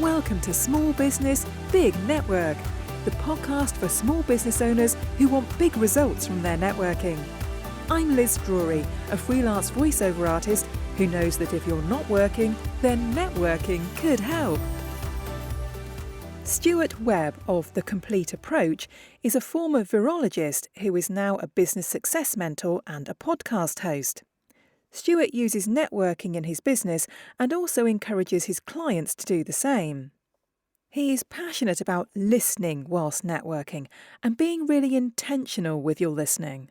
Welcome to Small Business, Big Network, the podcast for small business owners who want big results from their networking. I'm Liz Drury, a freelance voiceover artist who knows that if you're not working, then networking could help. Stuart Webb of The Complete Approach is a former virologist who is now a business success mentor and a podcast host. Stuart uses networking in his business and also encourages his clients to do the same. He is passionate about listening whilst networking and being really intentional with your listening.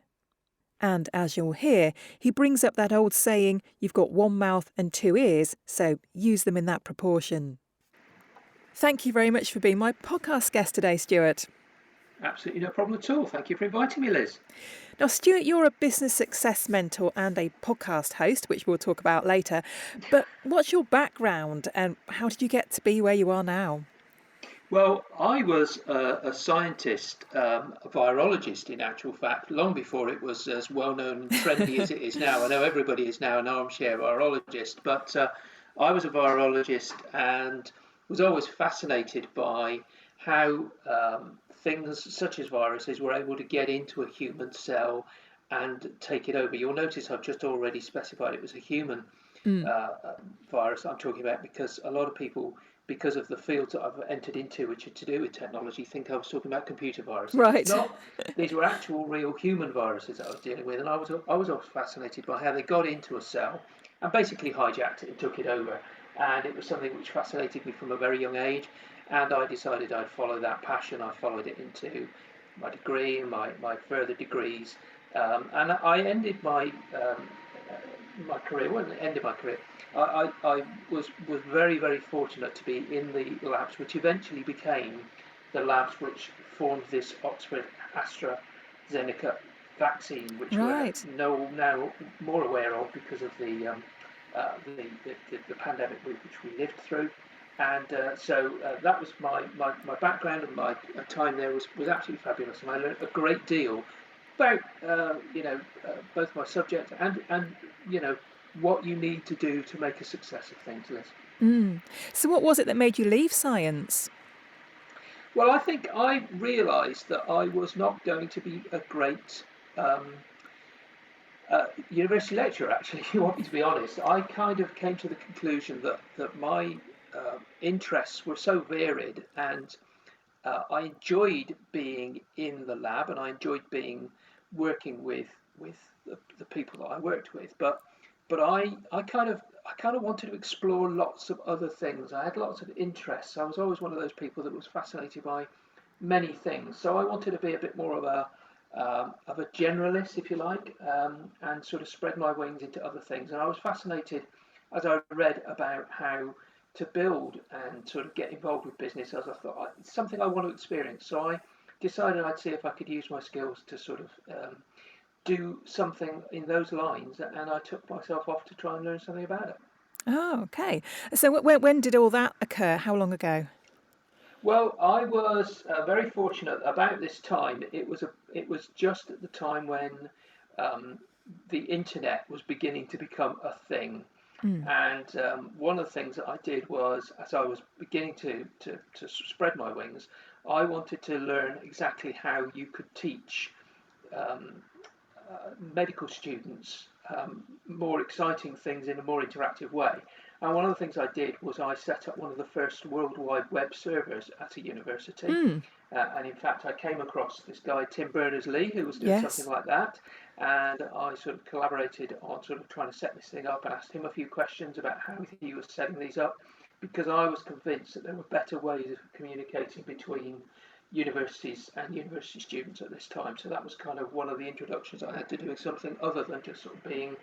And as you'll hear, he brings up that old saying, you've got one mouth and two ears, so use them in that proportion. Thank you very much for being my podcast guest today, Stuart. Absolutely no problem at all. Thank you for inviting me, Liz. Now, Stuart, you're a business success mentor and a podcast host, which we'll talk about later. But what's your background and how did you get to be where you are now? Well, I was a scientist, a virologist in actual fact, long before it was as well-known and trendy as it is now. I know everybody is now an armchair virologist, but I was a virologist and was always fascinated by how things such as viruses were able to get into a human cell and take it over. You'll notice I've just already specified it was a human virus I'm talking about, because a lot of people, because of the fields that I've entered into, which are to do with technology, think I was talking about computer viruses. Right. Not. These were actual, real human viruses that I was dealing with, and I was always fascinated by how they got into a cell and basically hijacked it and took it over. And it was something which fascinated me from a very young age, and I decided I'd follow that passion. I followed it into my degree and my further degrees, and I ended my career. Well, ended my career. I was very, very fortunate to be in the labs which eventually became the labs which formed this Oxford AstraZeneca vaccine, which we're now more aware of because of the pandemic which we lived through. And so that was my background, and my time there was absolutely fabulous, and I learned a great deal about both my subject and what you need to do to make a success of things, Liz. So what was it that made you leave science? Well, I think I realised that I was not going to be a great university lecturer, actually. If you want me to be honest, I kind of came to the conclusion that my interests were so varied, and I enjoyed being in the lab, and I enjoyed working with the people that I worked with, but I kind of wanted to explore lots of other things. I had lots of interests. I was always one of those people that was fascinated by many things, so I wanted to be a bit more of a generalist, if you like, and sort of spread my wings into other things. And I was fascinated as I read about how to build and sort of get involved with business, as I thought it's something I want to experience. So I decided I'd see if I could use my skills to sort of do something in those lines, and I took myself off to try and learn something about it. Oh, okay. So when did all that occur? How long ago? Well, I was very fortunate about this time. It was just at the time when the internet was beginning to become a thing. And one of the things that I did was, as I was beginning to spread my wings, I wanted to learn exactly how you could teach medical students more exciting things in a more interactive way. And one of the things I did was I set up one of the first worldwide web servers at a university. And in fact, I came across this guy, Tim Berners-Lee, who was doing something like that. And I sort of collaborated on sort of trying to set this thing up and asked him a few questions about how he was setting these up, because I was convinced that there were better ways of communicating between universities and university students at this time. So that was kind of one of the introductions I had to doing something other than just sort of being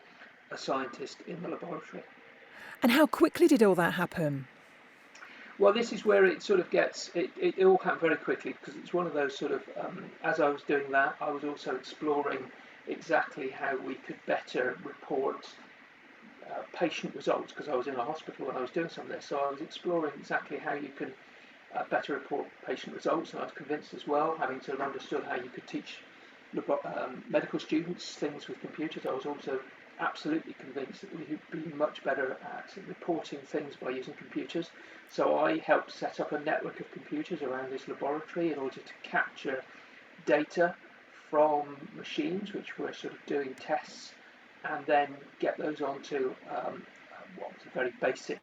a scientist in the laboratory. And how quickly did all that happen? Well, this is where it sort of gets, it all happened very quickly, because it's one of those sort of, as I was doing that, I was also exploring exactly how we could better report patient results, because I was in a hospital when I was doing some of this. So I was exploring exactly how you can better report patient results, and I was convinced as well, having sort of understood how you could teach medical students things with computers, I was also absolutely convinced that we'd be much better at reporting things by using computers. So I helped set up a network of computers around this laboratory in order to capture data from machines which were sort of doing tests, and then get those onto what was a very basic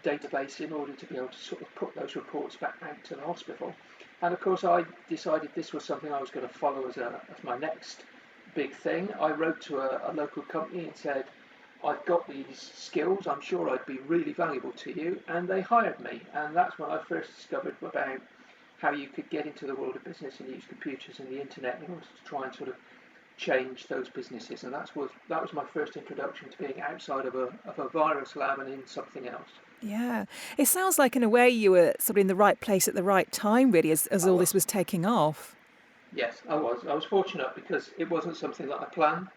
database in order to be able to sort of put those reports back out to the hospital. And of course, I decided this was something I was going to follow as my next big thing. I wrote to a local company and said, I've got these skills, I'm sure I'd be really valuable to you, and they hired me. And that's when I first discovered about how you could get into the world of business and use computers and the internet in order to try and sort of change those businesses. And that was my first introduction to being outside of a virus lab and in something else. Yeah. It sounds like, in a way, you were sort of in the right place at the right time, really, as I all was. this was taking off. Yes, I was. I was fortunate because it wasn't something that I planned.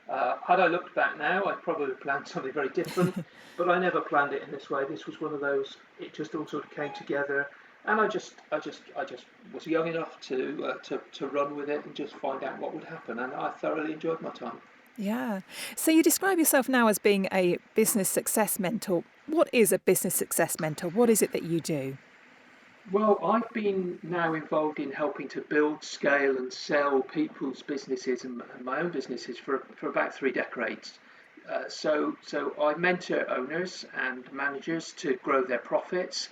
Had I looked back now, I'd probably planned something very different, but I never planned it in this way. This was one of those. It just all sort of came together, and I just was young enough to run with it and just find out what would happen, and I thoroughly enjoyed my time. Yeah. So you describe yourself now as being a business success mentor. What is a business success mentor? What is it that you do? Well, I've been now involved in helping to build, scale, and sell people's businesses and my own businesses for about 3 decades. So I mentor owners and managers to grow their profits,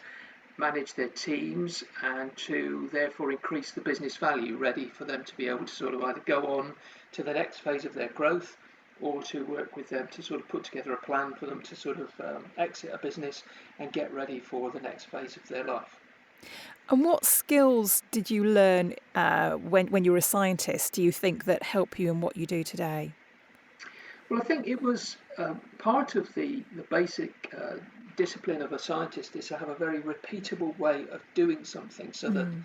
manage their teams, and to therefore increase the business value ready for them to be able to sort of either go on to the next phase of their growth, or to work with them to sort of put together a plan for them to sort of exit a business and get ready for the next phase of their life. And what skills did you learn when you were a scientist, do you think, that help you in what you do today? Well, I think it was part of the basic discipline of a scientist is to have a very repeatable way of doing something so that Mm.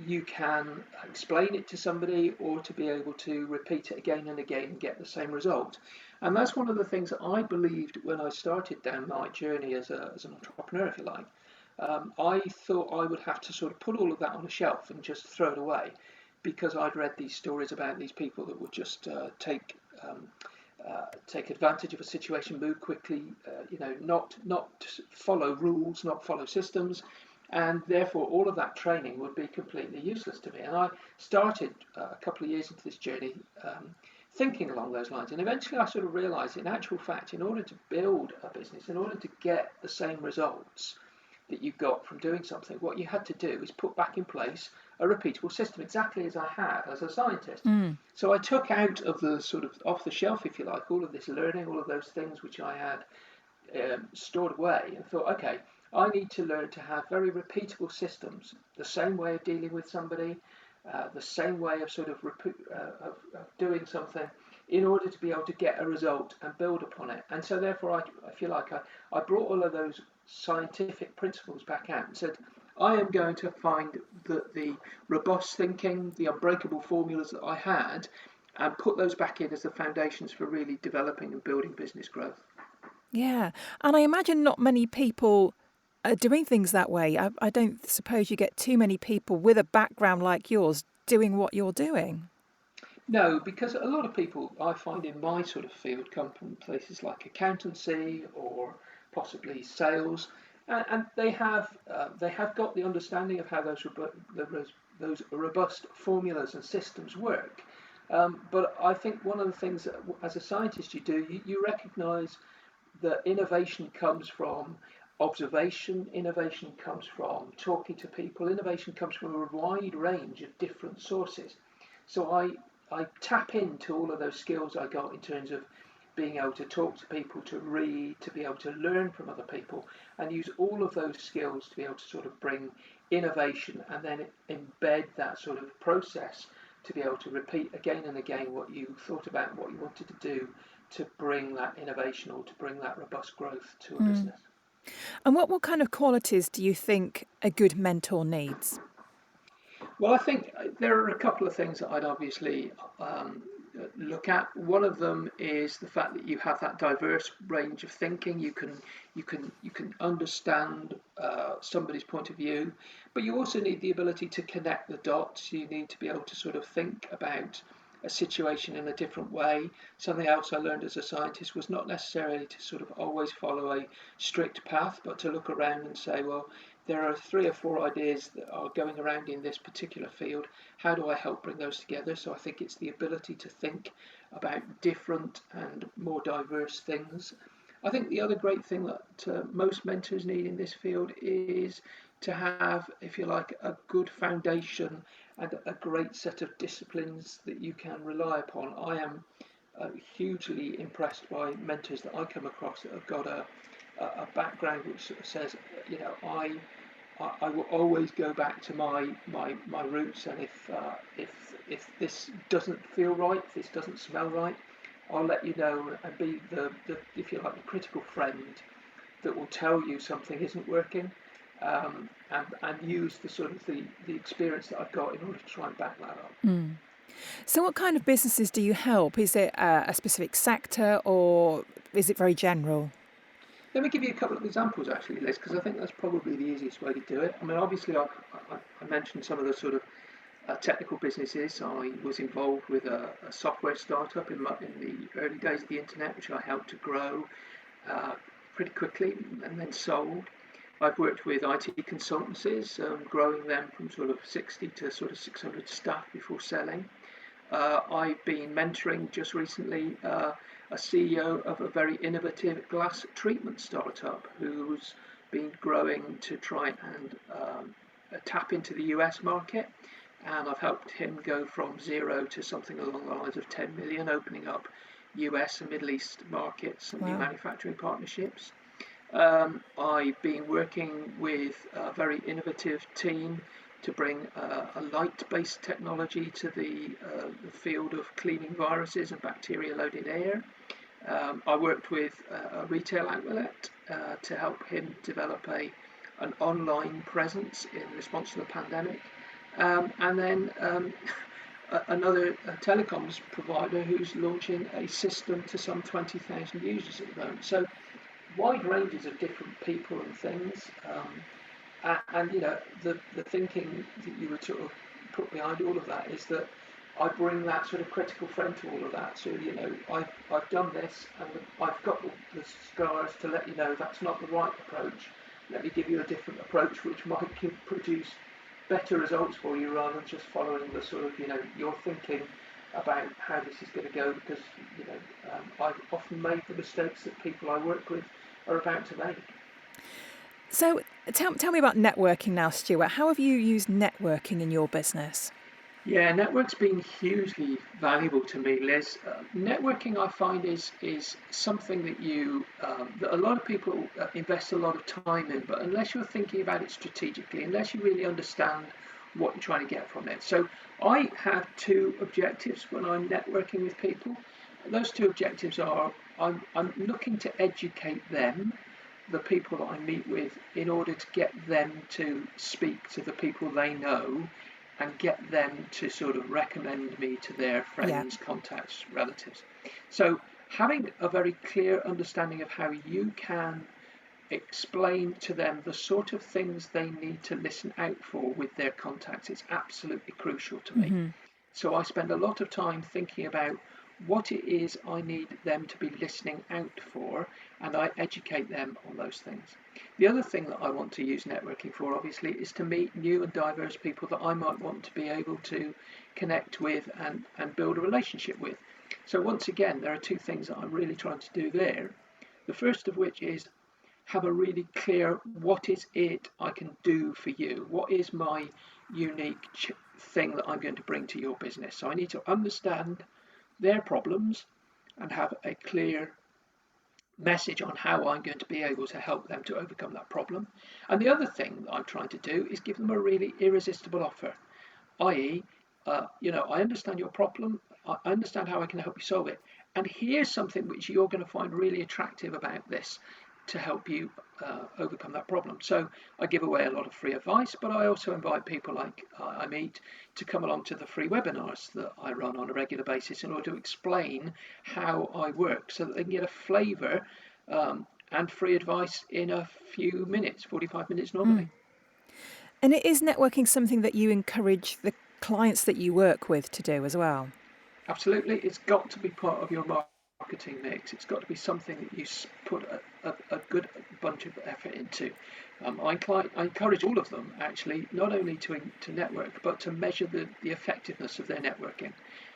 you can explain it to somebody or to be able to repeat it again and again and get the same result. And that's one of the things that I believed when I started down my journey as an entrepreneur, if you like. I thought I would have to sort of put all of that on a shelf and just throw it away because I'd read these stories about these people that would just take advantage of a situation, move quickly, not follow rules, not follow systems, and therefore all of that training would be completely useless to me. And I started a couple of years into this journey thinking along those lines, and eventually I sort of realised, in actual fact, in order to build a business, in order to get the same results that you got from doing something, what you had to do is put back in place a repeatable system, exactly as I had as a scientist. Mm. So I took out of the sort of off the shelf, if you like, all of this learning, all of those things which I had stored away, and thought, okay, I need to learn to have very repeatable systems, the same way of dealing with somebody, the same way of sort of, of doing something in order to be able to get a result and build upon it. And so therefore, I feel like I brought all of those scientific principles back out and said, I am going to find the robust thinking, the unbreakable formulas that I had, and put those back in as the foundations for really developing and building business growth. Yeah. And I imagine not many people are doing things that way. I don't suppose you get too many people with a background like yours doing what you're doing. No, because a lot of people I find in my sort of field come from places like accountancy or possibly sales, and they have got the understanding of how those robust formulas and systems work. But I think one of the things that, as a scientist, you recognise that innovation comes from observation, innovation comes from talking to people, innovation comes from a wide range of different sources. So I tap into all of those skills I got in terms of being able to talk to people, to read, to be able to learn from other people, and use all of those skills to be able to sort of bring innovation and then embed that sort of process to be able to repeat again and again what you thought about, what you wanted to do to bring that innovation or to bring that robust growth to a Mm. business. And what kind of qualities do you think a good mentor needs? Well, I think there are a couple of things that I'd obviously look at. One of them is the fact that you have that diverse range of thinking. You can understand somebody's point of view, but you also need the ability to connect the dots. You need to be able to sort of think about a situation in a different way. Something else I learned as a scientist was not necessarily to sort of always follow a strict path, but to look around and say, well, there are 3 or 4 ideas that are going around in this particular field. How do I help bring those together? So I think it's the ability to think about different and more diverse things. I think the other great thing that most mentors need in this field is to have, if you like, a good foundation and a great set of disciplines that you can rely upon. I am hugely impressed by mentors that I come across that have got a background which sort of says, you know, I will always go back to my roots, and if this doesn't feel right, if this doesn't smell right, I'll let you know and be the if you like the critical friend that will tell you something isn't working, and use the sort of the experience that I've got in order to try and back that up. So what kind of businesses do you help? Is it a specific sector or is it very general? Let me give you a couple of examples, actually, Liz, because I think that's probably the easiest way to do it. I mean, obviously, I mentioned some of the sort of technical businesses. I was involved with a software startup in the early days of the internet, which I helped to grow pretty quickly and then sold. I've worked with IT consultancies, growing them from sort of 60 to sort of 600 staff before selling. I've been mentoring just recently a CEO of a very innovative glass treatment startup who's been growing to try and tap into the US market. And I've helped him go from 0 to something along the lines of 10 million, opening up US and Middle East markets and new Wow. manufacturing partnerships. I've been working with a very innovative team to bring a light-based technology to the field of cleaning viruses and bacteria loaded air. I worked with a retail outlet to help him develop an online presence in response to the pandemic. And then another telecoms provider who's launching a system to some 20,000 users at the moment. So wide ranges of different people and things. And you know, the thinking that you would sort of put behind all of that is that I bring that sort of critical friend to all of that. So you know, I've done this, and I've got the scars to let you know that's not the right approach. Let me give you a different approach, which might produce better results for you, rather than just following the sort of, you know, you're thinking about how this is going to go, because you know, I've often made the mistakes that people I work with are about to make. So tell me about networking now, Stuart. How have you used networking in your business? Yeah, network's been hugely valuable to me, Liz. Networking, I find, is something that that a lot of people invest a lot of time in, but unless you're thinking about it strategically, unless you really understand what you're trying to get from it. So I have 2 objectives when I'm networking with people. Those 2 objectives are I'm looking to educate them, the people that I meet with, in order to get them to speak to the people they know and get them to sort of recommend me to their Yeah. friends, contacts, relatives. So having a very clear understanding of how you can explain to them the sort of things they need to listen out for with their contacts is absolutely crucial to me. So I spend a lot of time thinking about what it is I need them to be listening out for, and I educate them on those things. The other thing that I want to use networking for, obviously, is to meet new and diverse people that I might want to be able to connect with and build a relationship with. So once again, there are 2 things that I'm really trying to do there. The first of which is have a really clear, what is it I can do for you? What is my unique thing that I'm going to bring to your business? So I need to understand their problems and have a clear message on how I'm going to be able to help them to overcome that problem. And the other thing that I'm trying to do is give them a really irresistible offer, i.e., you know, I understand your problem, I understand how I can help you solve it, and here's something which you're going to find really attractive about this to help you overcome that problem. So I give away a lot of free advice, but I also invite people like I meet to come along to the free webinars that I run on a regular basis in order to explain how I work, so that they can get a flavour and free advice in a few minutes, 45 minutes normally. And is networking something that you encourage the clients that you work with to do as well? Absolutely, it's got to be part of your marketing mix. It's got to be something that you put a good bunch of effort into. I encourage all of them actually, not only to network, but to measure the effectiveness of their networking.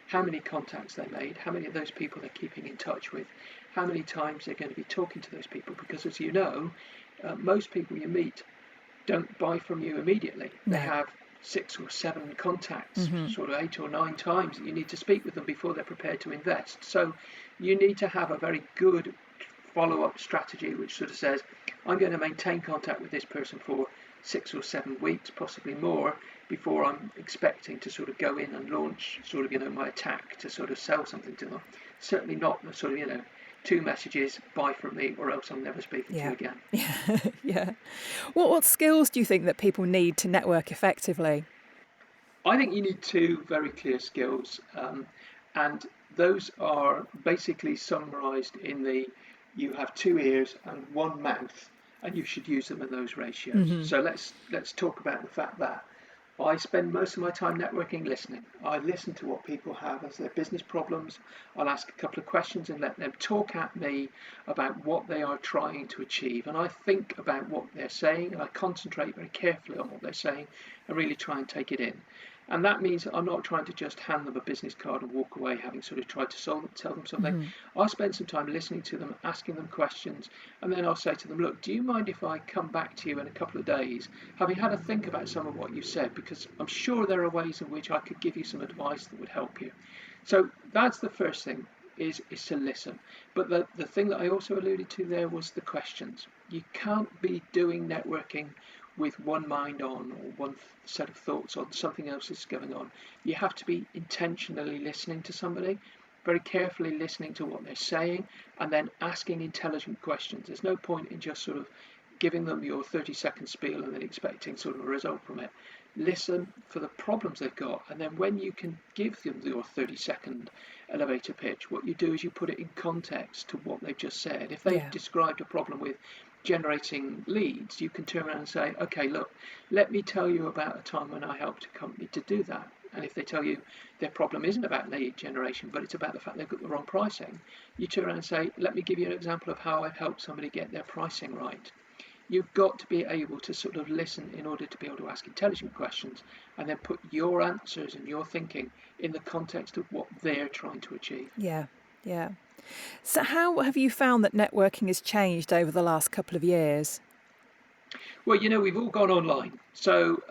How many contacts they made, how many of those people they're keeping in touch with, how many times they're going to be talking to those people. Because as you know, most people you meet don't buy from you immediately. They No. have 6 or 7 contacts, Hmm. sort of 8 or 9 times that you need to speak with them before they're prepared to invest. So you need to have a very good follow-up strategy which sort of says, I'm going to maintain contact with this person for 6 or 7 weeks, possibly more, before I'm expecting to sort of go in and launch sort of, my attack to sort of sell something to them. Certainly not the sort of, 2 messages, buy from me, or else I'm never speaking to you Yeah. again. Yeah. Yeah. What skills do you think that people need to network effectively? I think you need 2 very clear skills, and those are basically summarised in the you have 2 ears and 1 mouth, and you should use them in those ratios. Hmm. So let's talk about the fact that I spend most of my time networking listening. I listen to what people have as their business problems. I'll ask a couple of questions and let them talk at me about what they are trying to achieve. And I think about what they're saying and I concentrate very carefully on what they're saying and really try and take it in. And that means that I'm not trying to just hand them a business card and walk away having sort of tried to tell them something. Hmm. I'll spend some time listening to them, asking them questions, and then I'll say to them, look, do you mind if I come back to you in a couple of days, having had a think about some of what you said, because I'm sure there are ways in which I could give you some advice that would help you. So that's the first thing, is to listen. But the thing that I also alluded to there was the questions. You can't be doing networking with one mind on or one set of thoughts on something else that's going on. You have to be intentionally listening to somebody, very carefully listening to what they're saying, and then asking intelligent questions. There's no point in just sort of giving them your 30-second spiel and then expecting sort of a result from it. Listen for the problems they've got, and then when you can give them your 30-second elevator pitch, what you do is you put it in context to what they've just said. If they've Yeah. described a problem with generating leads, you can turn around and say, okay, look, let me tell you about a time when I helped a company to do that. And if they tell you their problem isn't about lead generation, but it's about the fact they've got the wrong pricing, you turn around and say, let me give you an example of how I've helped somebody get their pricing right. You've got to be able to sort of listen in order to be able to ask intelligent questions and then put your answers and your thinking in the context of what they're trying to achieve. Yeah. Yeah. So how have you found that networking has changed over the last couple of years? Well, we've all gone online. So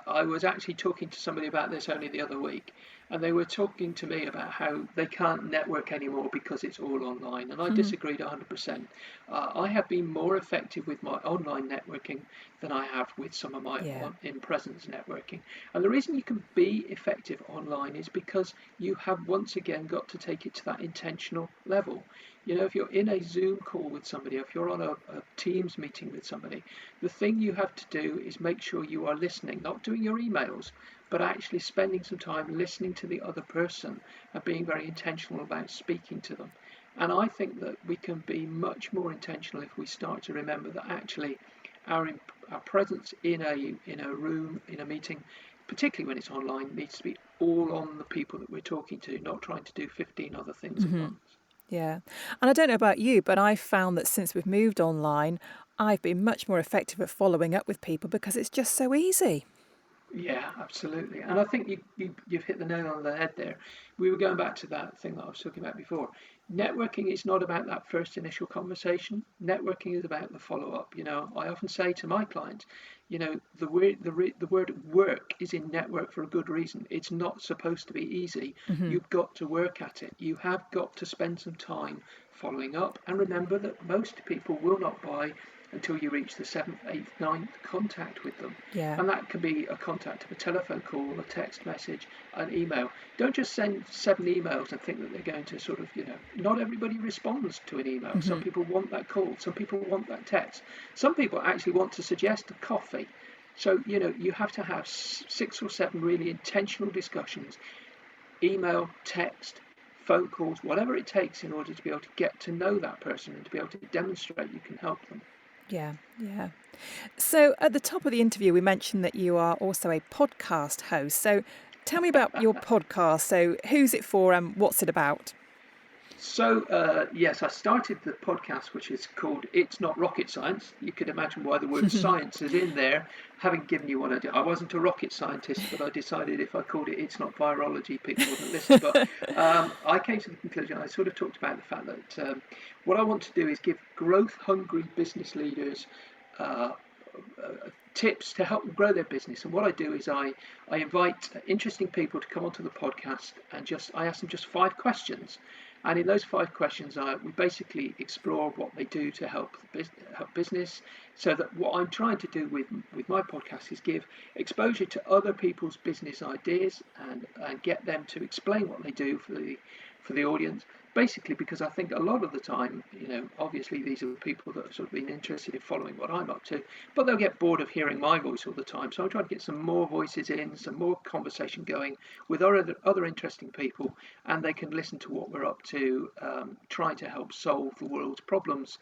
I was actually talking to somebody about this only the other week, and they were talking to me about how they can't network anymore because it's all online. And I Hmm. disagreed 100%. I have been more effective with my online networking than I have with some of my Yeah. in-presence networking. And the reason you can be effective online is because you have once again got to take it to that intentional level. If you're in a Zoom call with somebody, if you're on a Teams meeting with somebody, the thing you have to do is make sure you are listening, not doing your emails, but actually spending some time listening to the other person and being very intentional about speaking to them. And I think that we can be much more intentional if we start to remember that actually our, our presence in a room, in a meeting, particularly when it's online, needs to be all on the people that we're talking to, not trying to do 15 other things at Hmm. once. Yeah. And I don't know about you, but I've found that since we've moved online, I've been much more effective at following up with people because it's just so easy. Yeah, absolutely. And I think you've hit the nail on the head there. We were going back to that thing that I was talking about before. Networking is not about that first initial conversation. Networking is about the follow up. I often say to my clients, the word work is in network for a good reason. It's not supposed to be easy. Hmm. You've got to work at it. You have got to spend some time following up. And remember that most people will not buy until you reach the 7th, 8th, 9th contact with them. Yeah. And that can be a contact of a telephone call, a text message, an email. Don't just send 7 emails and think that they're going to sort of, not everybody responds to an email. Some Hmm. people want that call, some people want that text. Some people actually want to suggest a coffee. So, you have to have 6 or 7 really intentional discussions, email, text, phone calls, whatever it takes in order to be able to get to know that person and to be able to demonstrate you can help them. Yeah. Yeah. So at the top of the interview, we mentioned that you are also a podcast host. So tell me about your podcast. So who's it for and what's it about? So, yes, I started the podcast, which is called It's Not Rocket Science. You could imagine why the word science is in there, having given you what I did. I wasn't a rocket scientist, but I decided if I called it It's Not Virology, people wouldn't listen. But I came to the conclusion, I sort of talked about the fact that what I want to do is give growth-hungry business leaders tips to help them grow their business. And what I do is I invite interesting people to come onto the podcast and I ask them just 5 questions. And in those 5 questions, we basically explore what they do to help business. So that what I'm trying to do with my podcast is give exposure to other people's business ideas and get them to explain what they do for the audience. Basically, because I think a lot of the time, obviously these are people that have sort of been interested in following what I'm up to, but they'll get bored of hearing my voice all the time. So I'm trying to get some more voices in, some more conversation going with other interesting people, and they can listen to what we're up to, trying to help solve the world's problems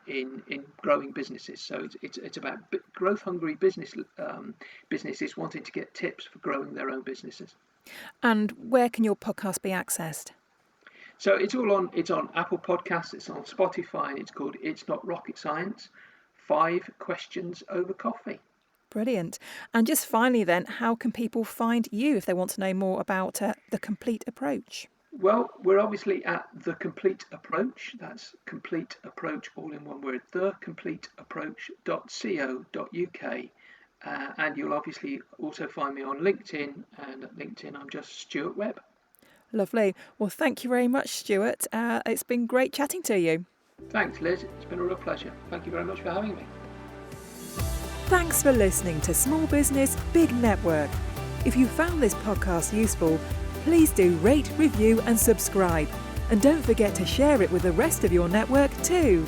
in growing businesses. So it's about growth-hungry businesses wanting to get tips for growing their own businesses. And where can your podcast be accessed? So it's on Apple Podcasts, it's on Spotify, and it's called It's Not Rocket Science, 5 Questions Over Coffee. Brilliant. And just finally then, how can people find you if they want to know more about The Complete Approach? Well, we're obviously at The Complete Approach. That's Complete Approach, all in one word, thecompleteapproach.co.uk. And you'll obviously also find me on LinkedIn, and at LinkedIn I'm just Stuart Webb. Lovely. Well, thank you very much, Stuart. It's been great chatting to you. Thanks, Liz. It's been a real pleasure. Thank you very much for having me. Thanks for listening to Small Business, Big Network. If you found this podcast useful, please do rate, review and subscribe. And don't forget to share it with the rest of your network too.